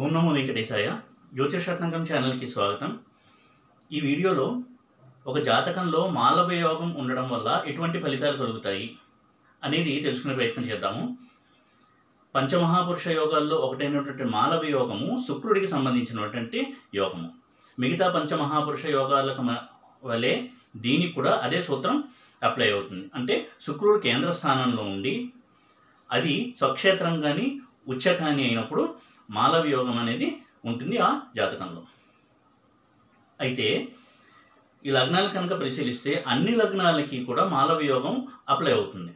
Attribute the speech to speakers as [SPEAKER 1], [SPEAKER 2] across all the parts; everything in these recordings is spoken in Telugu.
[SPEAKER 1] ఓం నమో వెంకటేశాయ. జ్యోతిషరత్నాకరం ఛానల్కి స్వాగతం. ఈ వీడియోలో ఒక జాతకంలో మాలవ యోగం ఉండడం వల్ల ఎటువంటి ఫలితాలు కలుగుతాయి అనేది తెలుసుకునే ప్రయత్నం చేద్దాము. పంచమహాపురుష యోగాల్లో ఒకటైనటువంటి మాలవ యోగము శుక్రుడికి సంబంధించినటువంటి యోగము. మిగతా పంచమహాపురుష యోగాలకు వలె దీనికి కూడా అదే సూత్రం అప్లై అవుతుంది. అంటే శుక్రుడు కేంద్ర స్థానంలో ఉండి అది స్వక్షేత్రం కానీ ఉచ్చ కానీ అయినప్పుడు మాలవ యోగం అనేది ఉంటుంది ఆ జాతకంలో. అయితే ఈ లగ్నాలు కనుక పరిశీలిస్తే అన్ని లగ్నాలకి కూడా మాలవ యోగం అప్లై అవుతుంది.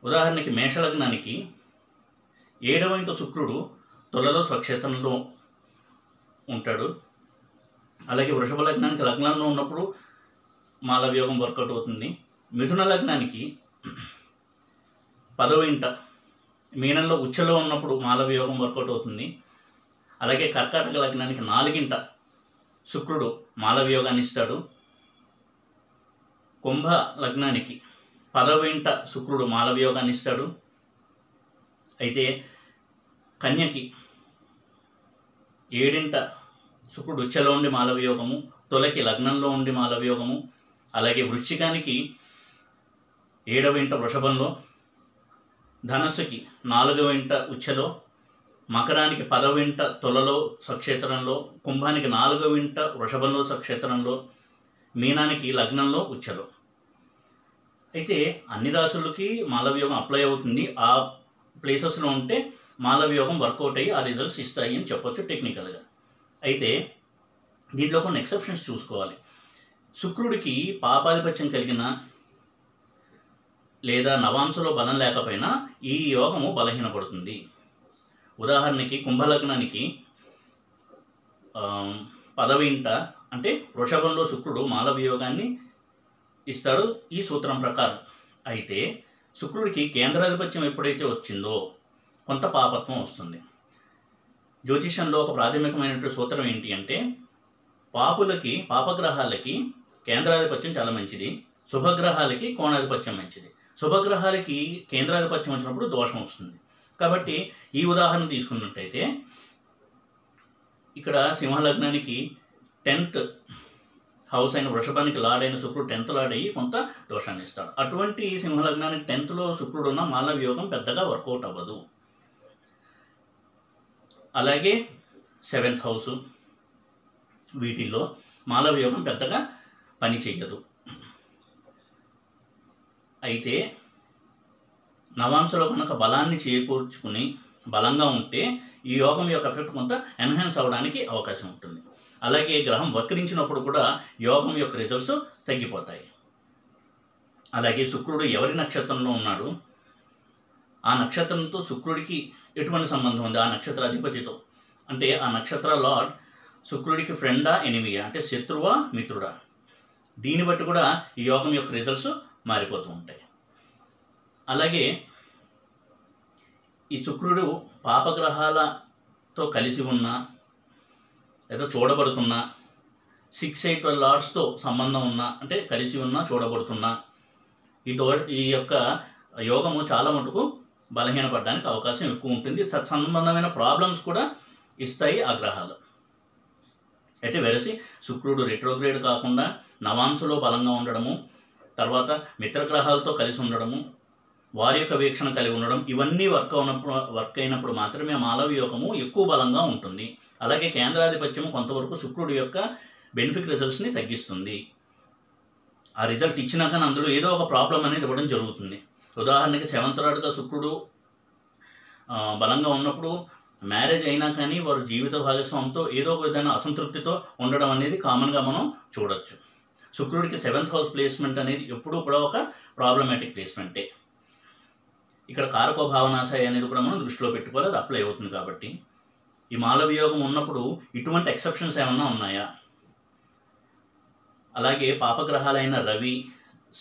[SPEAKER 1] ఉదాహరణకి మేష లగ్నానికి 7వ ఇంట శుక్రుడు తులలో స్వక్షేత్రంలో ఉంటాడు. అలాగే వృషభ లగ్నానికి లగ్నంలో ఉన్నప్పుడు మాలవ యోగం వర్కౌట్ అవుతుంది. మిథున లగ్నానికి 10వ ఇంట మీనంలో ఉచ్చలో ఉన్నప్పుడు మాలవ యోగం వర్కౌట్ అవుతుంది. అలాగే కర్కాటక లగ్నానికి 4వ శుక్రుడు మాలవ యోగాన్ని ఇస్తాడు. కుంభ లగ్నానికి 10వ శుక్రుడు మాలవ యోగాన్ని ఇస్తాడు. అయితే కన్యకి 7వ శుక్రుడు ఉచ్చలో ఉండి మాలవ యోగము, తులకి లగ్నంలో ఉండి మాలవ యోగము, అలాగే వృశ్చికానికి 7వ వృషభంలో, ధనస్సుకి 4వ ఉచ్చలో, మకరానికి 10వ తులలో స్వక్షేత్రంలో, కుంభానికి 4వ వృషభంలో స్వక్షేత్రంలో, మీనానికి లగ్నంలో ఉచ్చలో. అయితే అన్ని రాశులకి మాలవ యోగం అప్లై అవుతుంది. ఆ ప్లేసెస్లో ఉంటే మాలవ యోగం వర్కౌట్ అయ్యి ఆ రిజల్ట్స్ ఇస్తాయి అని చెప్పొచ్చు టెక్నికల్గా. అయితే దీంట్లో కొన్ని ఎక్సెప్షన్స్ చూసుకోవాలి. శుక్రుడికి పాపాధిపత్యం కలిగిన లేదా నవాంశలో బలం లేకపోయినా ఈ యోగము బలహీనపడుతుంది. ఉదాహరణకి కుంభలగ్నానికి 10వ అంటే వృషభంలో శుక్రుడు మాలవ యోగాన్ని ఇస్తాడు ఈ సూత్రం ప్రకారం. అయితే శుక్రుడికి కేంద్రాధిపత్యం ఎప్పుడైతే వచ్చిందో కొంత పాపత్వం వస్తుంది. జ్యోతిషంలో ఒక ప్రాథమికమైనటువంటి సూత్రం ఏంటి అంటే పాపగ్రహాలకి కేంద్రాధిపత్యం చాలా మంచిది, శుభగ్రహాలకి కోణాధిపత్యం మంచిది. శుభగ్రహాలకి కేంద్రాధిపత్యం వచ్చినప్పుడు దోషం వస్తుంది. కాబట్టి ఈ ఉదాహరణ తీసుకున్నట్టయితే ఇక్కడ సింహలగ్నానికి 10th హౌస్ అయిన వృషభానికి లాడైన శుక్రుడు 10th లాడ్ అయ్యి కొంత దోషాన్ని ఇస్తాడు. అటువంటి సింహలగ్నానికి 10thలో శుక్రుడు ఉన్న మాలవ యోగం పెద్దగా వర్కౌట్ అవ్వదు. అలాగే 7th హౌస్ వీటిల్లో మాలవ యోగం పెద్దగా పని చెయ్యదు. అయితే నవాంశలో కనుక బలాన్ని చేకూర్చుకుని బలంగా ఉంటే ఈ యోగం యొక్క ఎఫెక్ట్ కొంత ఎన్హాన్స్ అవ్వడానికి అవకాశం ఉంటుంది. అలాగే గ్రహం వక్రించినప్పుడు కూడా యోగం యొక్క రిజల్ట్స్ తగ్గిపోతాయి. అలాగే శుక్రుడు ఎవరి నక్షత్రంలో ఉన్నాడు, ఆ నక్షత్రంతో శుక్రుడికి ఎటువంటి సంబంధం ఉంది, ఆ నక్షత్ర అధిపతితో, అంటే ఆ నక్షత్ర లార్డ్ శుక్రుడికి ఫ్రెండా ఎనిమియా, అంటే శత్రువా మిత్రుడా, దీన్ని బట్టి కూడా ఈ యోగం యొక్క రిజల్ట్స్ మారిపోతూ ఉంటాయి. అలాగే ఈ శుక్రుడు పాపగ్రహాలతో కలిసి ఉన్న లేదా చూడబడుతున్నా 6-8 లార్డ్స్తో సంబంధం ఉన్నా, అంటే కలిసి ఉన్నా చూడబడుతున్నా ఈ యొక్క యోగము చాలా మటుకు బలహీనపడడానికి అవకాశం ఎక్కువ ఉంటుంది. తత్సంబంధమైన ప్రాబ్లమ్స్ కూడా ఇస్తాయి ఆ గ్రహాలు. అయితే వెరసి శుక్రుడు రెట్రోగ్రేడ్ కాకుండా నవాంశలో బలంగా ఉండడము, తర్వాత మిత్రగ్రహాలతో కలిసి ఉండడము, వారి యొక్క వీక్షణ కలిగి ఉండడం, ఇవన్నీ వర్క్ అయినప్పుడు మాత్రమే మాలవ యోగము ఎక్కువ బలంగా ఉంటుంది. అలాగే కేంద్రాధిపత్యము కొంతవరకు శుక్రుడి యొక్క బెనిఫిట్ రిజల్ట్స్ని తగ్గిస్తుంది. ఆ రిజల్ట్ ఇచ్చినా కానీ అందులో ఏదో ఒక ప్రాబ్లం అనేది ఇవ్వడం జరుగుతుంది. ఉదాహరణకి 7th లార్డ్గా శుక్రుడు బలంగా ఉన్నప్పుడు మ్యారేజ్ అయినా కానీ వారు జీవిత భాగస్వామితో ఏదో ఒక విధమైన అసంతృప్తితో ఉండడం అనేది కామన్గా మనం చూడొచ్చు. శుక్రుడికి 7th హౌస్ ప్లేస్మెంట్ అనేది ఎప్పుడూ కూడా ఒక ప్రాబ్లమాటిక్ ప్లేస్మెంటే. ఇక్కడ కారకో భావనాశయ అనేది కూడా మనం దృష్టిలో పెట్టుకోవాలి, అది అప్లై అవుతుంది. కాబట్టి ఈ మాలవ యోగం ఉన్నప్పుడు ఇటువంటి ఎక్సెప్షన్స్ ఏమన్నా ఉన్నాయా? అలాగే పాపగ్రహాలైన రవి,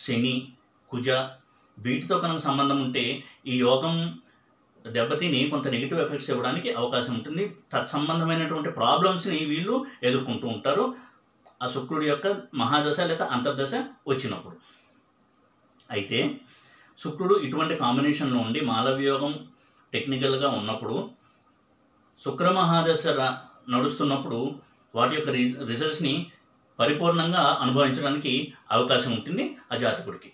[SPEAKER 1] శని, కుజ వీటితో కనుక సంబంధం ఉంటే ఈ యోగం దెబ్బతిని కొంత నెగిటివ్ ఎఫెక్ట్స్ ఇవ్వడానికి అవకాశం ఉంటుంది. తత్సంబంధమైనటువంటి ప్రాబ్లమ్స్ని వీళ్ళు ఎదుర్కొంటూ ఉంటారు ఆ శుక్రుడి యొక్క మహాదశ లేదా అంతర్దశ వచ్చినప్పుడు. అయితే శుక్రుడు ఇటువంటి కాంబినేషన్లో ఉండి మాలవ యోగం టెక్నికల్గా ఉన్నప్పుడు శుక్ర మహాదశ నడుస్తున్నప్పుడు వాటి యొక్క రిజల్ట్స్ని పరిపూర్ణంగా అనుభవించడానికి అవకాశం ఉంటుంది ఆ జాతకుడికి.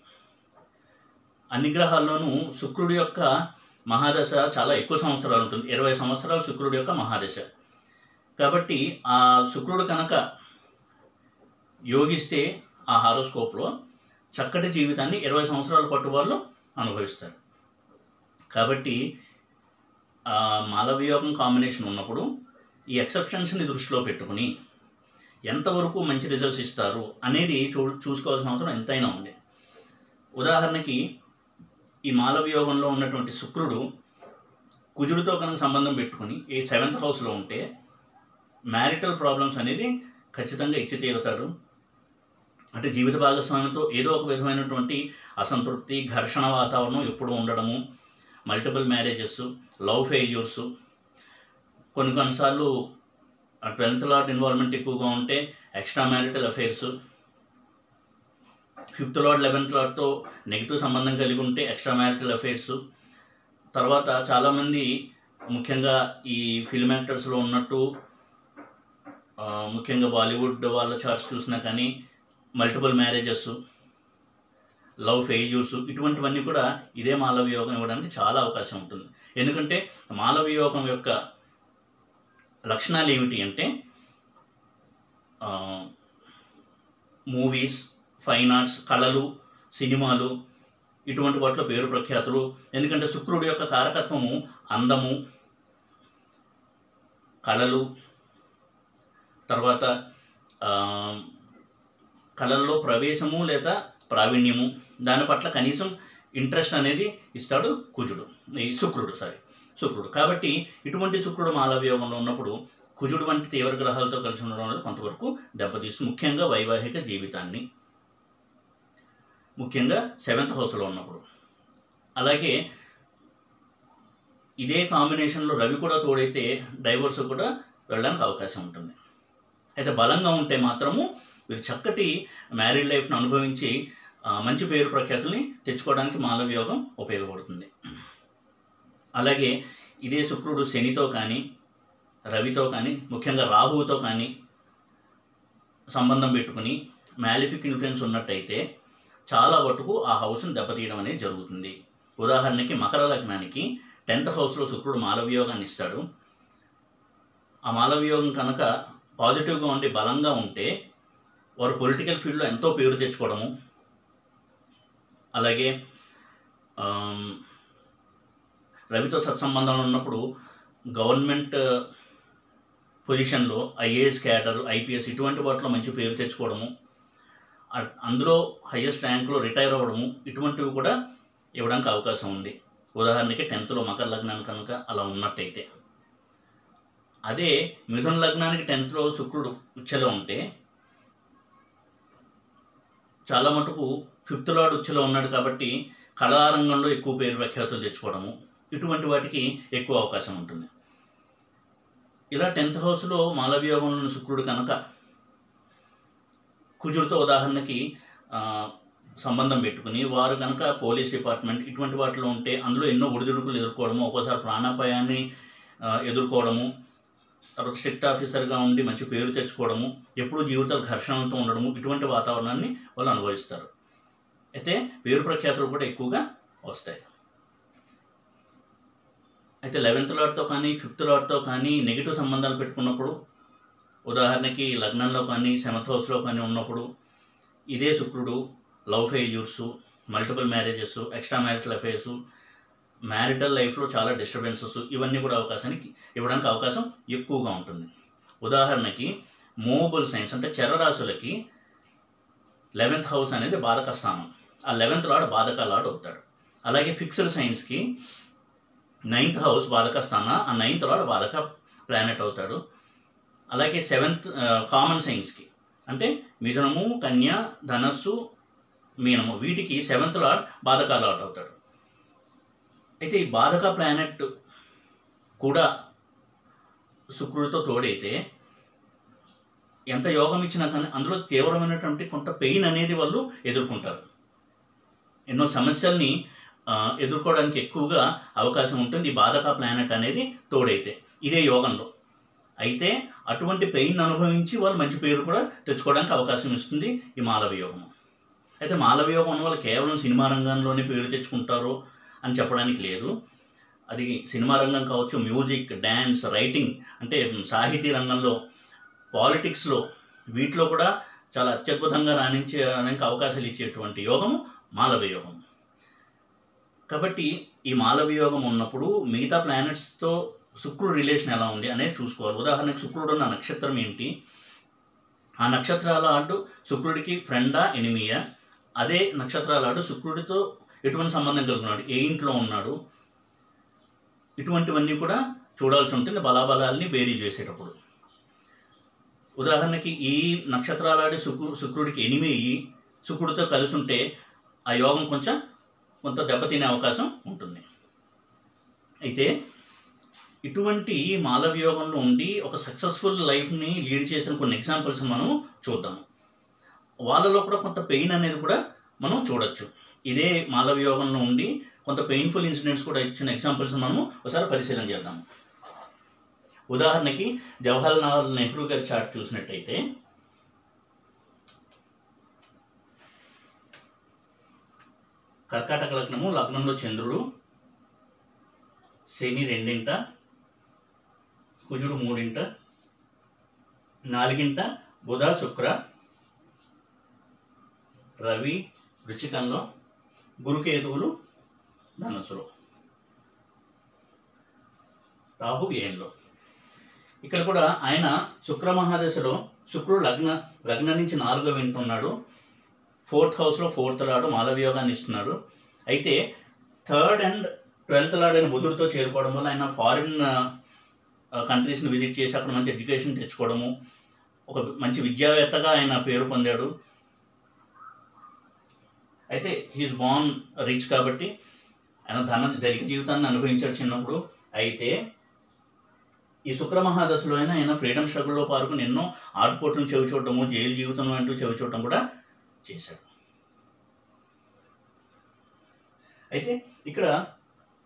[SPEAKER 1] అన్ని గ్రహాల్లోనూ శుక్రుడి యొక్క మహాదశ చాలా ఎక్కువ సంవత్సరాలు ఉంటుంది, 20 సంవత్సరాలు శుక్రుడి యొక్క మహాదశ. కాబట్టి ఆ శుక్రుడు కనుక యోగిస్తే ఆ హారోస్కోప్లో చక్కటి జీవితాన్ని 20 సంవత్సరాల పాటు వాళ్ళు అనుభవిస్తారు. కాబట్టి మాలవియోగం కాంబినేషన్ ఉన్నప్పుడు ఈ ఎక్సెప్షన్స్ని దృష్టిలో పెట్టుకుని ఎంతవరకు మంచి రిజల్ట్స్ ఇస్తారు అనేది చూసుకోవాల్సిన అవసరం ఎంతైనా ఉంది. ఉదాహరణకి ఈ మాలవియోగంలో ఉన్నటువంటి శుక్రుడు కుజుడితో కనుక సంబంధం పెట్టుకుని ఈ 7th హౌస్లో ఉంటే మ్యారిటల్ ప్రాబ్లమ్స్ అనేది ఖచ్చితంగా ఇచ్చి తీరుతాడు. అంటే జీవిత భాగస్వామితో ఏదో ఒక విధమైనటువంటి అసంతృప్తి, ఘర్షణ వాతావరణం ఎప్పుడూ ఉండడము, మల్టిపుల్ మ్యారేజెస్, లవ్ ఫెయిల్యూర్స్, కొన్నిసార్లు 12th లార్డ్ ఇన్వాల్వ్మెంట్ ఎక్కువగా ఉంటే extra marital affairs, 5th lord 11th లార్డ్తో నెగిటివ్ సంబంధం కలిగి ఉంటే ఎక్స్ట్రా మ్యారిటల్ అఫైర్స్. తర్వాత చాలామంది ముఖ్యంగా ఈ ఫిల్మ్ యాక్టర్స్లో ఉన్నట్టు ముఖ్యంగా బాలీవుడ్ వాళ్ళ చార్ట్స్ చూసినా కానీ మల్టిపుల్ మ్యారేజెస్, లవ్ ఫెయిల్యూర్స్ ఇటువంటివన్నీ కూడా ఇదే మాలవియోగం ఇవ్వడానికి చాలా అవకాశం ఉంటుంది. ఎందుకంటే మాలవియోగం యొక్క లక్షణాలు ఏమిటి అంటే మూవీస్, ఫైన్ ఆర్ట్స్, కళలు, సినిమాలు ఇటువంటి వాటిలో పేరు ప్రఖ్యాతులు. ఎందుకంటే శుక్రుడి యొక్క కారకత్వము అందము, కళలు, తర్వాత కళల్లో ప్రవేశము లేదా ప్రావీణ్యము, దాని పట్ల కనీసం ఇంట్రెస్ట్ అనేది ఇస్తాడు శుక్రుడు. కాబట్టి ఇటువంటి శుక్రుడు మాలవియోగంలో ఉన్నప్పుడు కుజుడు వంటి తీవ్ర గ్రహాలతో కలిసి ఉండడం అనేది కొంతవరకు దెబ్బతీస్తుంది, ముఖ్యంగా వైవాహిక జీవితాన్ని, ముఖ్యంగా 7th హౌస్లో ఉన్నప్పుడు. అలాగే ఇదే కాంబినేషన్లో రవి కూడా తోడైతే డైవోర్స్ కూడా వెళ్ళడానికి అవకాశం ఉంటుంది. అయితే బలంగా ఉంటే మాత్రము వీరు చక్కటి మ్యారీడ్ లైఫ్ను అనుభవించి మంచి పేరు ప్రఖ్యాతుల్ని తెచ్చుకోవడానికి మాలవియోగం ఉపయోగపడుతుంది. అలాగే ఇదే శుక్రుడు శనితో కానీ, రవితో కానీ, ముఖ్యంగా రాహువుతో కానీ సంబంధం పెట్టుకుని మ్యాలిఫిక్ ఇన్ఫ్లుయెన్స్ ఉన్నట్టయితే చాలా మటుకు ఆ హౌస్ను దెబ్బతీయడం అనేది జరుగుతుంది. ఉదాహరణకి మకర లగ్నానికి 10th హౌస్లో శుక్రుడు మాలవియోగాన్ని ఇస్తాడు. ఆ మాలవియోగం కనుక పాజిటివ్గా ఉండి బలంగా ఉంటే వారు పొలిటికల్ ఫీల్డ్లో ఎంతో పేరు తెచ్చుకోవడము, అలాగే రవితో సత్సంబంధాలు ఉన్నప్పుడు గవర్నమెంట్ పొజిషన్లో ఐఏఎస్ క్యాడర్, ఐపీఎస్ ఇటువంటి వాటిలో మంచి పేరు తెచ్చుకోవడము, అందులో హయ్యెస్ట్ ర్యాంకులో రిటైర్ అవ్వడము ఇటువంటివి కూడా ఇవ్వడానికి అవకాశం ఉంది. ఉదాహరణకి 10th మకర లగ్నానికి కనుక అలా ఉన్నట్టయితే. అదే మిథున లగ్నానికి 10th శుక్రుడు ఉచ్చలో ఉంటే చాలా మటుకు 5th లార్డ్ ఉచ్చలో ఉన్నాడు కాబట్టి కళారంగంలో ఎక్కువ పేరు ప్రఖ్యాతులు తెచ్చుకోవడము ఇటువంటి వాటికి ఎక్కువ అవకాశం ఉంటుంది. ఇలా 10th హౌస్లో మాలవియోగంలో ఉన్న శుక్రుడు కనుక కుజుడితో ఉదాహరణకి సంబంధం పెట్టుకుని వారు కనుక పోలీస్ డిపార్ట్మెంట్ ఇటువంటి వాటిలో ఉంటే అందులో ఎన్నో ఒడిదుడుకులు ఎదుర్కోవడము, ఒక్కోసారి ప్రాణాపాయాన్ని ఎదుర్కోవడము, తర్వాత స్ట్రిక్ట్ ఆఫీసర్గా ఉండి మంచి పేరు తెచ్చుకోవడము, ఎప్పుడూ జీవితాలు ఘర్షణలతో ఉండడము ఇటువంటి వాతావరణాన్ని వాళ్ళు అనుభవిస్తారు. అయితే పేరు ప్రఖ్యాతులు కూడా ఎక్కువగా వస్తాయి. అయితే 11th లార్డ్తో కానీ 5th లార్డ్తో కానీ నెగిటివ్ సంబంధాలు పెట్టుకున్నప్పుడు, ఉదాహరణకి లగ్నంలో కానీ 7th హౌస్లో కానీ ఉన్నప్పుడు ఇదే శుక్రుడు love failures, multiple marriages, extra marital affairs, marital లైఫ్లో చాలా డిస్టర్బెన్సెస్ ఇవన్నీ కూడా ఇవ్వడానికి అవకాశం ఎక్కువగా ఉంటుంది. ఉదాహరణకి మూవబుల్ సైన్స్ అంటే చరరాశులకి 11th హౌస్ అనేది బాధక స్థానం, ఆ 11th లార్డ్ బాధక లార్డ్ అవుతాడు. అలాగే ఫిక్స్డ్ సైన్స్కి 9th హౌస్ బాధక స్థానం, ఆ 9th లార్డ్ బాధక ప్లానెట్ అవుతాడు. అలాగే 7th కామన్ సైన్స్కి అంటే మిథునము, కన్య, ధనస్సు, మీనము వీటికి 7th లార్డ్ బాధక లార్డ్ అవుతాడు. అయితే ఈ బాధక ప్లానెట్ కూడా శుక్రుడితో తోడైతే ఎంత యోగం ఇచ్చినా కానీ అందులో తీవ్రమైనటువంటి కొంత పెయిన్ అనేది వాళ్ళు ఎదుర్కొంటారు. ఎన్నో సమస్యల్ని ఎదుర్కోవడానికి ఎక్కువగా అవకాశం ఉంటుంది ఈ బాధక ప్లానెట్ అనేది తోడైతే. ఇదే యోగంలో. అయితే అటువంటి పెయిన్ అనుభవించి వాళ్ళు మంచి పేరు కూడా తెచ్చుకోవడానికి అవకాశం ఇస్తుంది ఈ మాలవ్య యోగం. అయితే మాలవ్య యోగం వల్ల కేవలం సినిమా రంగంలోనే పేరు తెచ్చుకుంటారు అని చెప్పడానికి లేదు. అది సినిమా రంగం కావచ్చు, మ్యూజిక్, డ్యాన్స్, రైటింగ్, అంటే సాహితీ రంగంలో, పాలిటిక్స్లో, వీటిలో కూడా చాలా అత్యద్భుతంగా రాణించడానికి అవకాశాలు ఇచ్చేటువంటి యోగము మాలవ్య యోగం. కాబట్టి ఈ మాలవ్య యోగం ఉన్నప్పుడు మిగతా ప్లానెట్స్తో శుక్రుడు రిలేషన్ ఎలా ఉంది అనేది చూసుకోవాలి. ఉదాహరణకు శుక్రుడు ఉన్న నక్షత్రం ఏంటి, ఆ నక్షత్రాల ఆడు శుక్రుడికి ఫ్రెండా ఎనిమియా, అదే నక్షత్రాల ఆడు శుక్రుడితో ఎటువంటి సంబంధం కలుగుతున్నాడు, ఏ ఇంట్లో ఉన్నాడు, ఇటువంటివన్నీ కూడా చూడాల్సి ఉంటుంది బలాబలాల్ని బేరీ చేసేటప్పుడు. ఉదాహరణకి ఈ నక్షత్రాలాడి శుక్రుడికి ఎనిమి శుక్రుడితో కలిసి ఉంటే ఆ యోగం కొంత దెబ్బతినే అవకాశం ఉంటుంది. అయితే ఇటువంటి మాలవ్య యోగంలో ఉండి ఒక సక్సెస్ఫుల్ లైఫ్ని లీడ్ చేసిన కొన్ని ఎగ్జాంపుల్స్ మనం చూద్దాం. వాళ్ళలో కూడా కొంత పెయిన్ అనేది కూడా మనం చూడొచ్చు. ఇదే మాలవ్య యోగంలో ఉండి కొంత పెయిన్ఫుల్ ఇన్సిడెంట్స్ కూడా ఇచ్చిన ఎగ్జాంపుల్స్ మనము ఒకసారి పరిశీలన చేద్దాం. ఉదాహరణకి జవహర్లాల్ నెహ్రూ గారి చార్ట్ చూసినట్టయితే కర్కాటక లగ్నము, లగ్నంలో చంద్రుడు, శని 2ంట, కుజుడు 3ంట, 4ంట బుధ, శుక్ర, రవి వృశ్చికంలో, గురుకేతువులు ధనస్సులో, రాహు వ్యయంలో. ఇక్కడ కూడా ఆయన శుక్ర మహాదశలో శుక్రుడు లగ్నం నుంచి 4వ ఇంట ఉన్నాడు. 4th హౌస్లో 4th లార్డ్ మాలవ్య యోగాన్ని ఇస్తున్నాడు. అయితే 3rd అండ్ 12th లార్డ్ అయిన బుధుడితో చేరుకోవడం వల్ల ఆయన ఫారిన్ కంట్రీస్ని విజిట్ చేసి అక్కడ మంచి ఎడ్యుకేషన్ తెచ్చుకోవడము, ఒక మంచి విద్యావేత్తగా ఆయన పేరు పొందాడు. అయితే హీఈస్ బోర్న్ రిచ్ కాబట్టి ఆయన ధనిక జీవితాన్ని అనుభవించాడు చిన్నప్పుడు. అయితే ఈ శుక్ర మహాదశలో ఆయన ఫ్రీడమ్ స్ట్రగుల్లో పాల్గొని ఎన్నో ఆటుపోట్లను చెవిచూడటము, జైలు జీవితం అంటూ చెవిచూడటం కూడా చేశాడు. అయితే ఇక్కడ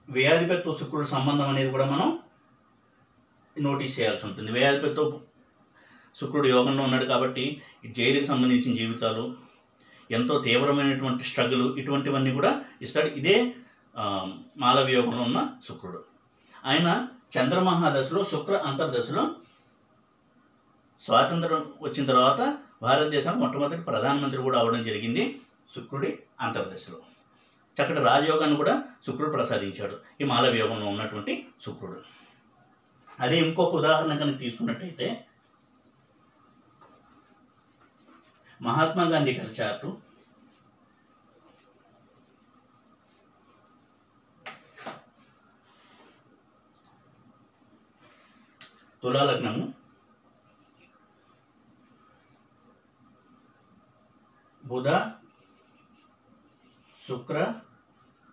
[SPEAKER 1] వ్యయాధిపతితో శుక్రుడు సంబంధం అనేది కూడా మనం నోటీస్ చేయాల్సి ఉంటుంది. వ్యయాధిపతితో శుక్రుడు యోగంలో ఉన్నాడు కాబట్టి జైలుకి సంబంధించిన జీవితాలు, ఎంతో తీవ్రమైనటువంటి స్ట్రగుల్, ఇటువంటివన్నీ కూడా ఇస్తాడు ఇదే మాలవ్య యోగంలో ఉన్న శుక్రుడు. ఆయన చంద్రమహాదశలో శుక్ర అంతర్దశలో స్వాతంత్రం వచ్చిన తర్వాత భారతదేశానికి మొట్టమొదటి ప్రధానమంత్రి కూడా అవ్వడం జరిగింది శుక్రుడి అంతర్దశలో. చక్కటి రాజయోగాన్ని కూడా శుక్రుడు ప్రసాదించాడు ఈ మాలవ్య యోగంలో ఉన్నటువంటి శుక్రుడు. అదే ఇంకొక ఉదాహరణ కనుక తీసుకున్నట్టయితే మహాత్మా గాంధీ గారి చార్టు తులా లగ్నము, బుధ శుక్ర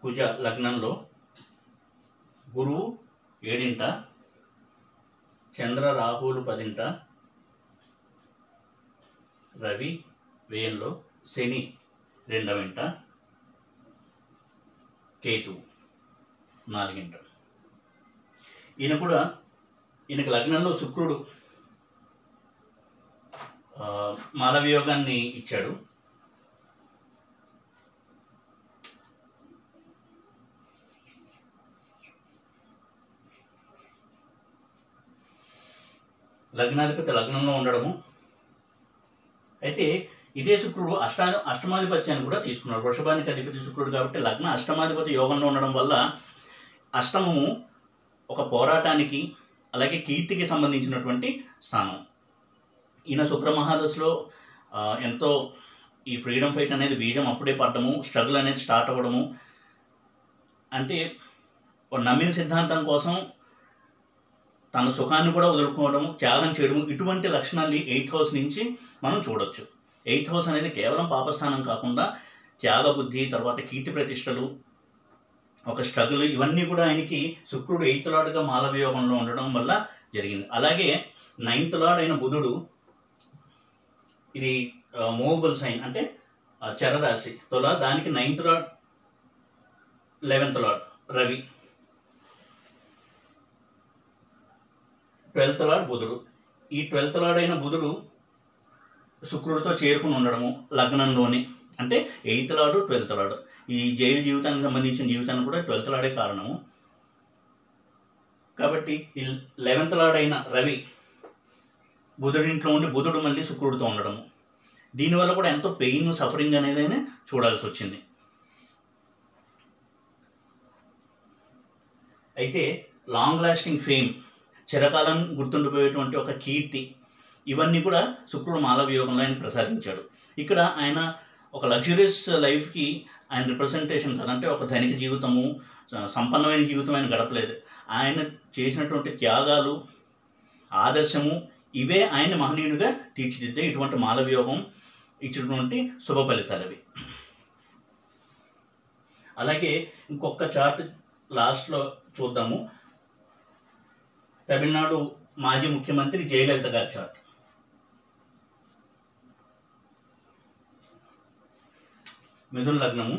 [SPEAKER 1] కుజ లగ్నంలో, గురువు 7ంట, చంద్ర రాహువులు 10ంట, రవి వ్యయంలో, శని 2వ ఇంట, కేతు 4ంట. ఈయనకు లగ్నంలో శుక్రుడు మాలవ్య యోగాన్ని ఇచ్చాడు. లగ్నాధిపతి లగ్నంలో ఉండడము. అయితే ఇదే శుక్రుడు అష్టమాధిపత్యాన్ని కూడా తీసుకున్నాడు. వృషభానికి అధిపతి శుక్రుడు కాబట్టి లగ్న అష్టమాధిపతి యోగంలో ఉండడం వల్ల అష్టమము ఒక పోరాటానికి అలాగే కీర్తికి సంబంధించినటువంటి స్థానం. ఈయన శుక్ర మహాదశలో ఎంతో ఈ ఫ్రీడమ్ ఫైట్ అనేది బీజం అప్పుడే పడ్డము, స్ట్రగుల్ అనేది స్టార్ట్ అవ్వడము, అంటే నమ్మిన సిద్ధాంతం కోసం తన సుఖాన్ని కూడా వదులుకోవడము, త్యాగం చేయడము, ఇటువంటి లక్షణాలు 8th హౌస్ నుంచి మనం చూడొచ్చు. 8th హౌస్ అనేది కేవలం పాపస్థానం కాకుండా త్యాగబుద్ధి, తర్వాత కీర్తి ప్రతిష్టలు, ఒక స్ట్రగుల్, ఇవన్నీ కూడా ఆయనకి శుక్రుడు 8th లార్డ్గా మాలవ్య యోగంలో ఉండడం వల్ల జరిగింది. అలాగే 9th లార్డ్ అయిన బుధుడు, ఇది మూవబుల్ సైన్ అంటే చరరాశి తుల, దానికి 9th lord 11th lord Ravi. 12th lord బుధుడు. ఈ 12th లార్డ్ అయిన బుధుడు శుక్రుడితో చేరుకుని ఉండడము లగ్నంలోని, అంటే 8th లార్డు 12th లార్డు. ఈ జైలు జీవితానికి సంబంధించిన జీవితానికి కూడా 12th లార్డే కారణము. కాబట్టి ఈ 11th లార్డ్ అయిన రవి బుధుడింట్లో ఉండి బుధుడు మళ్ళీ శుక్రుడితో ఉండడము, దీనివల్ల కూడా ఎంతో పెయిన్ సఫరింగ్ అనేది చూడాల్సి వచ్చింది. అయితే లాంగ్ లాస్టింగ్ ఫేమ్, చిరకాలం గుర్తుండిపోయేటువంటి ఒక కీర్తి, ఇవన్నీ కూడా శుక్రుడు మాలవియోగంలో ఆయన ప్రసాదించాడు. ఇక్కడ ఆయన ఒక లగ్జరియస్ లైఫ్కి ఆయన రిప్రజెంటేషన్ కదంటే ఒక ధనిక జీవితము, సంపన్నమైన జీవితం ఆయన గడపలేదు. ఆయన చేసినటువంటి త్యాగాలు, ఆదర్శము, ఇవే ఆయన మహనీయుడిగా తీర్చిదిద్దే ఇటువంటి మాలవియోగం ఇచ్చినటువంటి శుభ ఫలితాలు అవి. అలాగే ఇంకొక చార్ట్ లాస్ట్లో చూద్దాము. తమిళనాడు మాజీ ముఖ్యమంత్రి జయలలిత గారి చార్ట్. మిథున లగ్నము,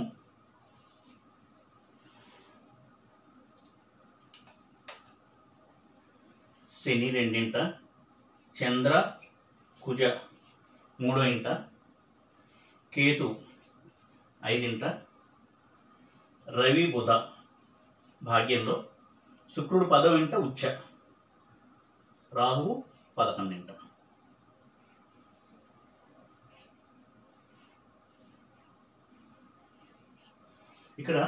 [SPEAKER 1] శని 2వ, చంద్ర కుజ 3వ, కేతు 5వ, రవి బుధ భాగ్యంలో, శుక్రుడు 10వ ఉచ్చ, రాహువు 11వ. ఇక్కడ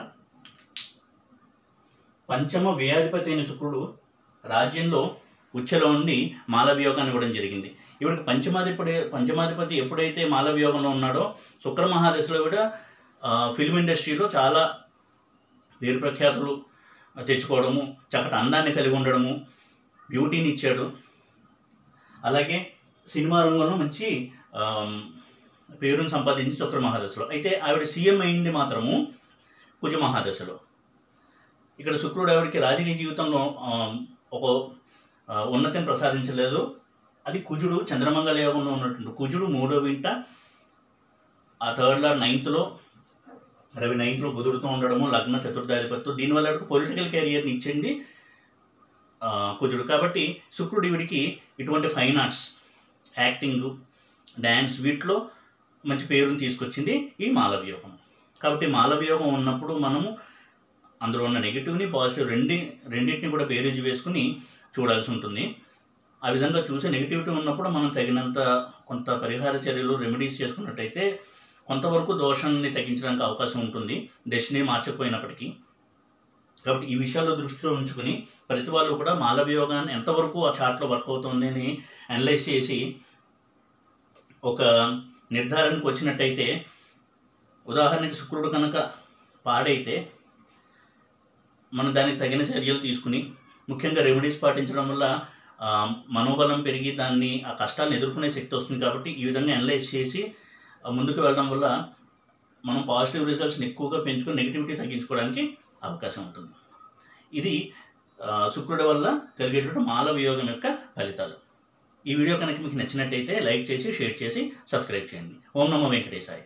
[SPEAKER 1] పంచమ వ్యయాధిపతి అయిన శుక్రుడు రాజ్యంలో ఉచ్చలో ఉండి మాలవియోగాన్ని ఇవ్వడం జరిగింది. ఇవిడికి పంచమాధిపతి ఎప్పుడైతే మాలవియోగంలో ఉన్నాడో శుక్ర మహాదశలో కూడా ఫిల్మ్ ఇండస్ట్రీలో చాలా పేరు ప్రఖ్యాతులు తెచ్చుకోవడము, చక్కటి అందాన్ని కలిగి ఉండడము, బ్యూటీని ఇచ్చాడు. అలాగే సినిమా రంగంలో మంచి పేరును సంపాదించి శుక్ర మహాదశలో. అయితే ఆవిడ సీఎం అయింది మాత్రము కుజ మహాదశలో. ఇక్కడ శుక్రుడు ఆవిడకి రాజకీయ జీవితంలో ఒక ఉన్నతిని ప్రసాదించలేదు. అది కుజుడు చంద్రమంగళ యోగంలో ఉన్నటువంటి కుజుడు 3వ, ఆ 3rd lord 9th, Ravi 9th బుధుడితో ఉండడము, లగ్న చతుర్థాధిపత్యం, దీనివల్ల పొలిటికల్ కెరియర్ని ఇచ్చింది కుజుడు. కాబట్టి శుక్రుడు వీడికి ఇటువంటి ఫైన్ ఆర్ట్స్, యాక్టింగ్, డ్యాన్స్, వీటిలో మంచి పేరుని తీసుకొచ్చింది ఈ మాలవియోగం. కాబట్టి మాలవియోగం ఉన్నప్పుడు మనము అందులో ఉన్న నెగిటివ్ని పాజిటివ్ రెండింటిని కూడా బేరీజు వేసుకుని చూడాల్సి ఉంటుంది. ఆ విధంగా చూసే నెగిటివిటీ ఉన్నప్పుడు మనం తగినంత కొంత పరిహార చర్యలు, రెమెడీస్ చేసుకున్నట్టయితే కొంతవరకు దోషాన్ని తగ్గించడానికి అవకాశం ఉంటుంది, డెస్టినీ మార్చకపోయినప్పటికీ. కాబట్టి ఈ విషయాల్లో దృష్టిలో ఉంచుకుని ప్రతి వాళ్ళు కూడా మాలవియోగాన్ని ఎంతవరకు ఆ చార్ట్లో వర్క్ అవుతుంది అని అనలైజ్ చేసి ఒక నిర్ధారణకు వచ్చినట్టయితే, ఉదాహరణకి శుక్రుడు కనుక పాడైతే మనం దానికి తగిన చర్యలు తీసుకుని, ముఖ్యంగా రెమెడీస్ పాటించడం వల్ల మనోబలం పెరిగి దాన్ని ఆ కష్టాలను ఎదుర్కొనే శక్తి వస్తుంది. కాబట్టి ఈ విధంగా అనలైజ్ చేసి ముందుకు వెళ్ళడం వల్ల మనం పాజిటివ్ రిజల్ట్స్ని ఎక్కువగా పెంచుకొని నెగిటివిటీ తగ్గించుకోవడానికి అవకాశం ఉంటుంది. ఇది శుక్రుడి వల్ల కలిగేటువంటి మాలవియోగం యొక్క ఫలితాలు. ఈ వీడియో కనుక మీకు నచ్చినట్టయితే లైక్ చేసి, షేర్ చేసి, సబ్స్క్రైబ్ చేయండి. ఓం నమో వెంకటేశాయ.